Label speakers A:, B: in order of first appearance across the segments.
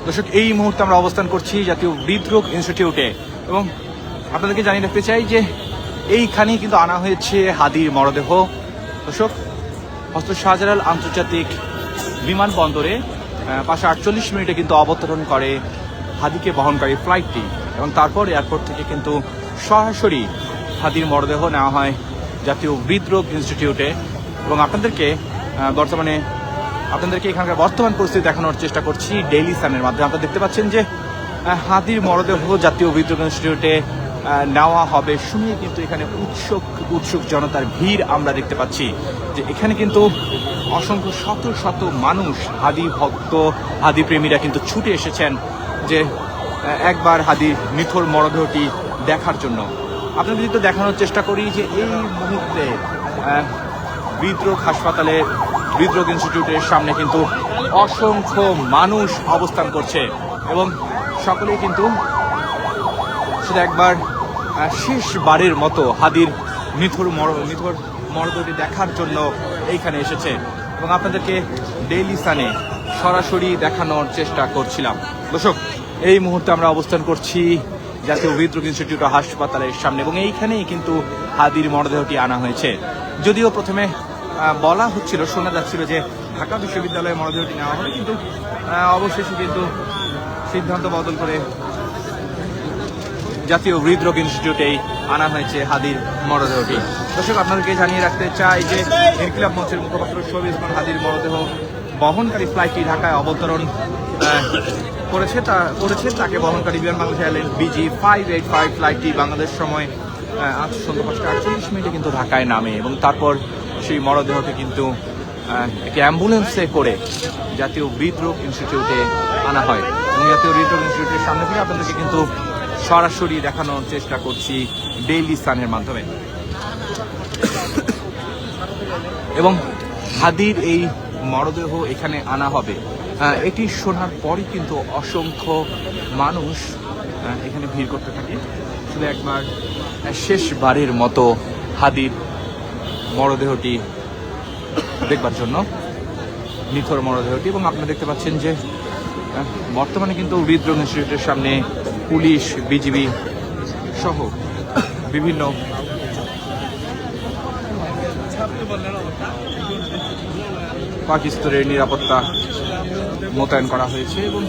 A: দর্শক, এই মুহূর্তে আমরা অবস্থান করছি জাতীয় হৃদরোগ ইনস্টিটিউটে এবং আপনাদেরকে জানিয়ে রাখতে চাই যে এইখানেই কিন্তু আনা হয়েছে হাদির মরদেহ। দর্শক, হযরত শাহজালাল আন্তর্জাতিক বিমানবন্দরে 5:48 মিনিটে কিন্তু অবতরণ করে হাদিকে বহনকারী ফ্লাইটটি এবং তারপর এয়ারপোর্ট থেকে কিন্তু সরাসরি হাদির মরদেহ নেওয়া হয় জাতীয় হৃদরোগ ইনস্টিটিউটে। এবং আপনাদেরকে এখানকার বর্তমান পরিস্থিতি দেখানোর চেষ্টা করছি ডেইলি সানের মাধ্যমে। আপনারা দেখতে পাচ্ছেন যে হাদির মরদেহ জাতীয় হৃদরোগ ইনস্টিটিউটে নেওয়া হবে শুনে কিন্তু এখানে উৎসুক জনতার ভিড় আমরা দেখতে পাচ্ছি। যে এখানে কিন্তু অসংখ্য শত শত মানুষ, হাদি ভক্ত, হাদি প্রেমীরা কিন্তু ছুটে এসেছেন যে একবার হাদির নিথর মরদেহটি দেখার জন্য। আপনাদের যদি দেখানোর চেষ্টা করি যে এই মুহূর্তে হৃদরোগ হাসপাতালে, হৃদরোগ ইনস্টিটিউটের সামনে কিন্তু অসংখ্য মানুষ অবস্থান করছে এবং সকলেই কিন্তু সেটা একবার শেষবারের মতো হাদির নিথর মরদেহটি দেখার জন্য এইখানে এসেছে এবং আপনাদেরকে ডেইলি সানে সরাসরি দেখানোর চেষ্টা করছিলাম। দর্শক, এই মুহূর্তে আমরা অবস্থান করছি জাতীয় হৃদরোগ ইনস্টিটিউট হাসপাতালের সামনে এবং এইখানেই কিন্তু হাদির মরদেহটি আনা হয়েছে। যদিও প্রথমে বলা হচ্ছিল, শোনা যাচ্ছিল যে ঢাকা বিশ্ববিদ্যালয়ে মরদেহটি নেওয়া হবে, কিন্তু অবশেষে কিন্তু সিদ্ধান্ত বদল করে জাতীয় হৃদরোগ ইনস্টিটিউটেই আনা হয়েছে হাদির মরদেহটি। দর্শক, আপনাদেরকে জানিয়ে রাখতে চাই যে ইনকিলাব মঞ্চের মুখপাত্র শফিউল ইসলাম হাদির মরদেহ বহনকারী ফ্লাইটটি ঢাকায় অবতরণ করেছে। তাকে বহনকারী বিমান বাংলাদেশ এয়ারলাইন্স BG585 ফ্লাইটটি বাংলাদেশ সময় আজ সন্ধ্যা 5:48 মিনিটে কিন্তু ঢাকায় নামে এবং তারপর সেই মরদেহটি কিন্তু একটি অ্যাম্বুলেন্সে করে জাতীয় হৃদরোগ ইনস্টিটিউটে আনা হয় এবং জাতীয় হৃদরোগ ইনস্টিটিউটের সামনে থেকে আপনাদেরকে কিন্তু সরাসরি দেখানোর চেষ্টা করছি ডেইলি সানের মাধ্যমে। এবং হাদির এই মরদেহ এখানে আনা হবে, এটি শোনার পরই কিন্তু অসংখ্য মানুষ এখানে ভিড় করতে থাকে শুধু একবার শেষবারের মতো হাদির মরদেহটি দেখবার জন্য, নিথর মরদেহটি। এবং আপনারা দেখতে পাচ্ছেন যে বর্তমানে কিন্তু হৃদরোগ ইনস্টিটিউটের সামনে পুলিশ, বিজিবি সহ বিভিন্ন পাকিস্তানের নিরাপত্তা মোতায়েন করা হয়েছে এবং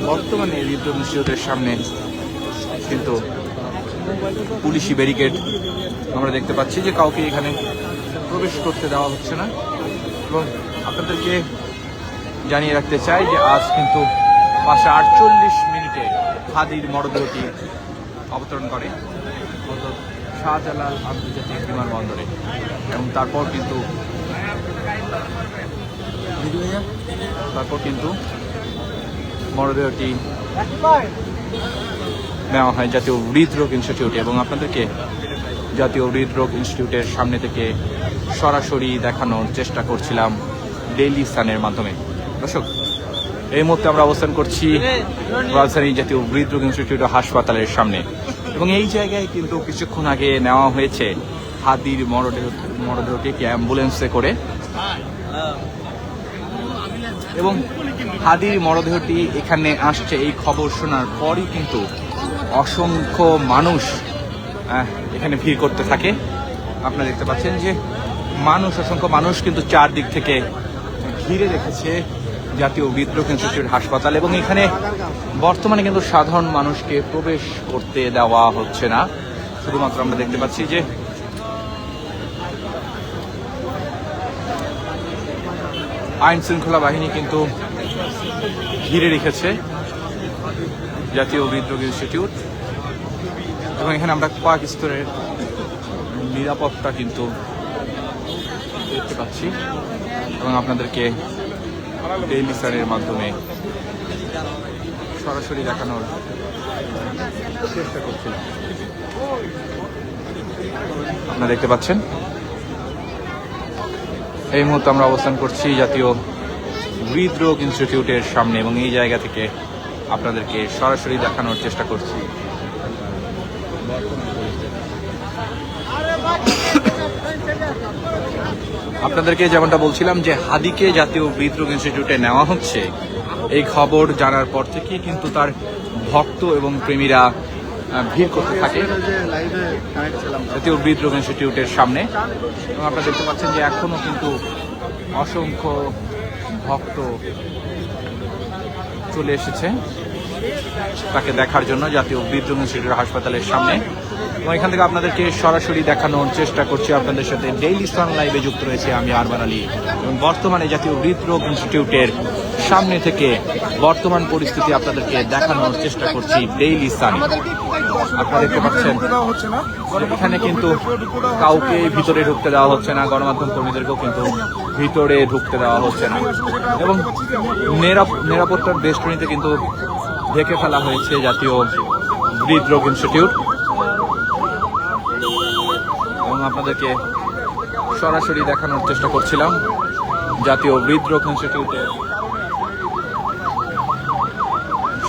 A: বর্তমানে হৃদরোগ ইনস্টিটিউটের সামনে কিন্তু পুলিশি ব্যারিকেড আমরা দেখতে পাচ্ছি যে কাউকে এখানে প্রবেশ করতে দেওয়া হচ্ছে না। এবং আপনাদেরকে জানিয়ে রাখতে চাই যে আজ কিন্তু 5:48 মিনিটে হাদির মরদেহটি অবতরণ করে শাহজালাল আন্তর্জাতিক বিমানবন্দরে এবং তারপর কিন্তু মরদেহটি নেওয়া হয় জাতীয় হৃদরোগ ইনস্টিটিউটে এবং আপনাদেরকে জাতীয় হৃদরোগ ইনস্টিটিউটের সামনে থেকে সরাসরি দেখানোর চেষ্টা করছিলাম ডেইলি সানের মাধ্যমে। দর্শক, এই মুহূর্তে আমরা অবস্থান করছি রাজধানী জাতীয় হৃদরোগ ইনস্টিটিউট হাসপাতালের সামনে এবং এই জায়গায় কিন্তু কিছুক্ষণ আগে নেওয়া হয়েছে হাদির মরদেহটি একটি অ্যাম্বুলেন্সে করে এবং হাদির মরদেহটি এখানে আসছে এই খবর শোনার পরই কিন্তু অসংখ্য মানুষ এখানে ভিড় করতে থাকে। আপনারা দেখতে পাচ্ছেন যে অসংখ্য মানুষ কিন্তু চারদিক থেকে ঘিরে রেখেছে জাতীয় হৃদরোগ ইনস্টিটিউট হাসপাতাল এবং এখানে বর্তমানে কিন্তু সাধারণ মানুষকে প্রবেশ করতে দেওয়া হচ্ছে না। শুধুমাত্র আমরা দেখতে পাচ্ছি যে আইন শৃঙ্খলা বাহিনী কিন্তু ঘিরে রেখেছে জাতীয় হৃদরোগ ইনস্টিটিউট এবং এখানে আমরা পাকিস্তানের নিরাপত্তা কিন্তু দেখতে পাচ্ছি এবং আপনাদেরকে ডেইলি সানের মাধ্যমে সরাসরি দেখানোর চেষ্টা করছিলাম। আপনারা দেখতে পাচ্ছেন এই মুহূর্তে আমরা অবস্থান করছি জাতীয় হৃদরোগ ইনস্টিটিউটের সামনে এবং এই জায়গা থেকে আপনাদেরকে সরাসরি দেখানোর চেষ্টা করছি। আপনাদেরকে যেমনটা বলছিলাম যে হাদিকে জাতীয় হৃদরোগ ইনস্টিটিউটে নেওয়া হচ্ছে, এই খবর জানার পর থেকেই কিন্তু তার ভক্ত এবং প্রেমীরা ভিড় করতে থাকে জাতীয় হৃদরোগ ইনস্টিটিউটের সামনে। এবং আপনারা দেখতে পাচ্ছেন যে এখনো কিন্তু অসংখ্য ভক্ত চলে এসেছে তাকে দেখার জন্য জাতীয় হৃদরোগ ইনস্টিটিউট হাসপাতালের সামনে। এবং এখান থেকে আপনাদেরকে সরাসরি দেখানোর চেষ্টা করছি, আপনাদের সাথে ডেইলি সান লাইভে যুক্ত রয়েছে আমি আরমান আলী। এবং বর্তমানে জাতীয় হৃদরোগ ইনস্টিটিউটের সামনে থেকে বর্তমান পরিস্থিতি আপনাদেরকে দেখানোর চেষ্টা করছি ডেইলি সান। আপনারা দেখতে পাচ্ছেন এখানে কিন্তু কাউকে ভিতরে ঢুকতে দেওয়া হচ্ছে না, গণমাধ্যম কর্মীদেরকেও কিন্তু ভিতরে ঢুকতে দেওয়া হচ্ছে না। এবং নিরাপত্তার বেষ্টনীতে কিন্তু ঢেকে ফেলা হয়েছে জাতীয় হৃদরোগ ইনস্টিটিউট। এবং আপনাদেরকে সরাসরি দেখানোর চেষ্টা করছিলাম জাতীয় হৃদরোগ ইনস্টিটিউটের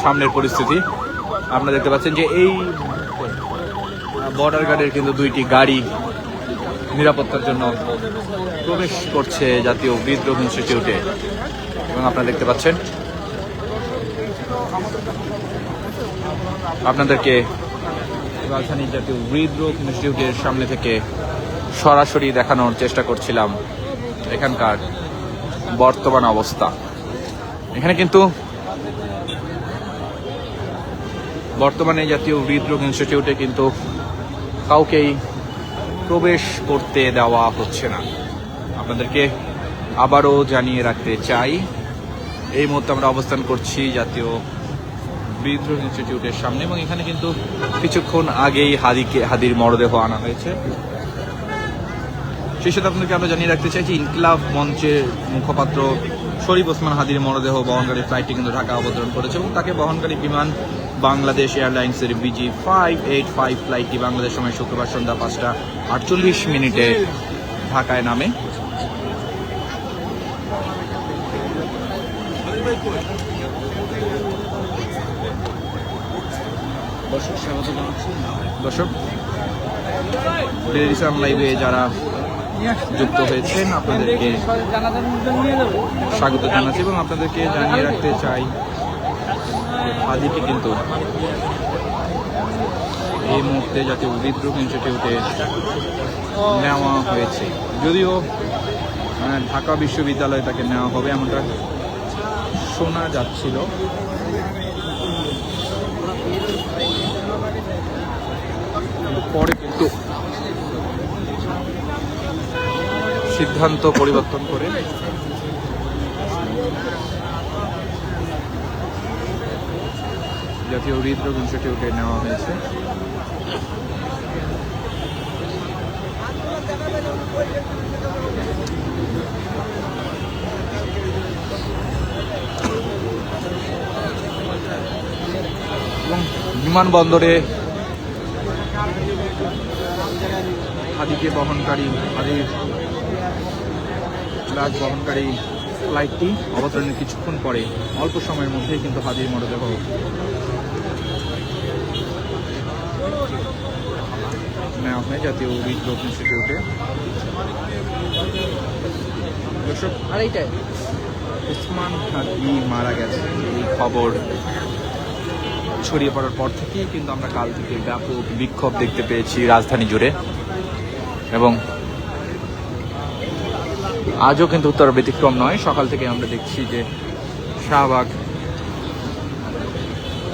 A: সামনের পরিস্থিতি। আপনারা দেখতে পাচ্ছেন যে এই বর্ডার গার্ডের কিন্তু দুইটি গাড়ি নিরাপত্তার জন্য প্রবেশ করছে জাতীয় হৃদরোগ ইনস্টিটিউটে। এবং আপনারা দেখতে পাচ্ছেন আপনাদেরকে রাজধানী জাতীয় হৃদরোগ ইনস্টিটিউটের সামনে থেকে সরাসরি দেখানোর চেষ্টা করছিলাম এখানকার বর্তমান অবস্থা। এখানে কিন্তু বর্তমানে জাতীয় হৃদরোগ ইনস্টিটিউটে কিন্তু কাউকেই প্রবেশ করতে দেওয়া হচ্ছে না। আপনাদেরকে আবারও জানিয়ে রাখতে চাই এই মুহূর্তে আমরা অবস্থান করছি জাতীয় হৃদরোগ ইনস্টিটিউটের সামনে। এবং এখানে কিন্তু কিছুক্ষণ আগেই হাদির মরদেহ আনা হয়েছে। সেই সাথে আপনাদেরকে আমরা জানিয়ে রাখতে চাই যে ইনকিলাব মঞ্চের মুখপাত্র শরীফ ওসমান হাদির মরদেহ বহনকারী ফ্লাইটটি কিন্তু ঢাকা অবতরণ করেছে। এবং তাকে বহনকারী বিমান বাংলাদেশ এয়ারলাইন্সের BG585 ফ্লাইটটি বাংলাদেশ সময় শুক্রবার সন্ধ্যা 5:48 ঢাকায় নামে। দর্শক ডেইলি সান লাইভে যারা যুক্ত হয়েছেন আপনাদেরকে স্বাগত জানাচ্ছি। এবং আপনাদেরকে জানিয়ে রাখতে চাই হাদিকে কিন্তু এই মুহূর্তে জাতীয় হৃদরোগ ইনস্টিটিউটে নেওয়া হয়েছে। যদিও ঢাকা বিশ্ববিদ্যালয়ে তাকে নেওয়া হবে এমনটা শোনা যাচ্ছিল, পরে কিন্তু সিদ্ধান্ত পরিবর্তন করে জাতীয় হৃদরোগ ইনস্টিটিউটে নেওয়া হয়েছে। এবং বিমানবন্দরে হাদিকে বহনকারী হাদির লাশ বহনকারী ফ্লাইটটি অবতরণের কিছুক্ষণ পরে অল্প সময়ের মধ্যেই কিন্তু হাদির মরদেহ নেওয়া হয় জাতীয় হৃদরোগ ইনস্টিটিউটে। দর্শক ওসমান হাদি মারা গেছে এই খবর ছড়িয়ে পড়ার পর থেকেই কিন্তু আমরা কাল থেকে ব্যাপক বিক্ষোভ দেখতে পেয়েছি রাজধানী জুড়ে। এবং আজও কিন্তু তার ব্যতিক্রম নয়। সকাল থেকে আমরা দেখছি যে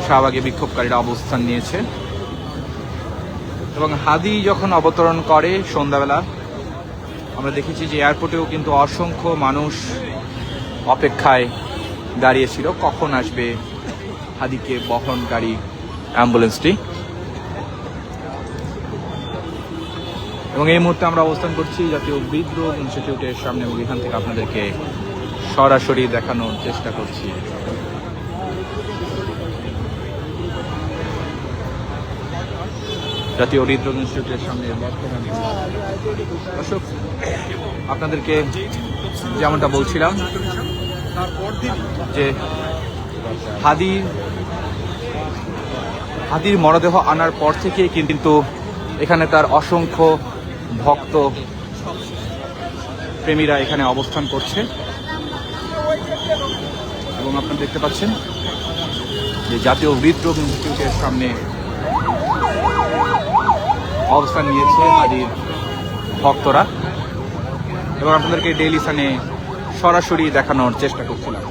A: শাহবাগে বিক্ষোভকারীরা অবস্থান নিয়েছে। এবং হাদি যখন অবতরণ করে সন্ধ্যাবেলা আমরা দেখেছি যে এয়ারপোর্টেও কিন্তু অসংখ্য মানুষ অপেক্ষায় দাঁড়িয়েছিল কখন আসবে হাদিকে বহনকারী অ্যাম্বুলেন্সটি। এবং এই মুহূর্তে আমরা অবস্থান করছি জাতীয় হৃদরোগ ইনস্টিটিউটের সামনে এবং এখান থেকে আপনাদেরকে সরাসরি দেখানোর চেষ্টা করছি জাতীয় হৃদরোগ ইনস্টিটিউটের সামনে বর্তমান। দর্শক আপনাদেরকে যেমনটা বলছিলাম যে হাদির মরদেহ আনার পর থেকে কিন্তু এখানে তার অসংখ্য ভক্ত প্রেমীরা এখানে অবস্থান করছে। এবং এবং আপনারা দেখতে পাচ্ছেন যে জাতীয় হৃদরোগ ইনস্টিটিউটের সামনে অবস্থান নিয়েছে হাদির ভক্তরা এবং আপনাদেরকে ডেইলি সানে সরাসরি দেখানোর চেষ্টা করছিলাম।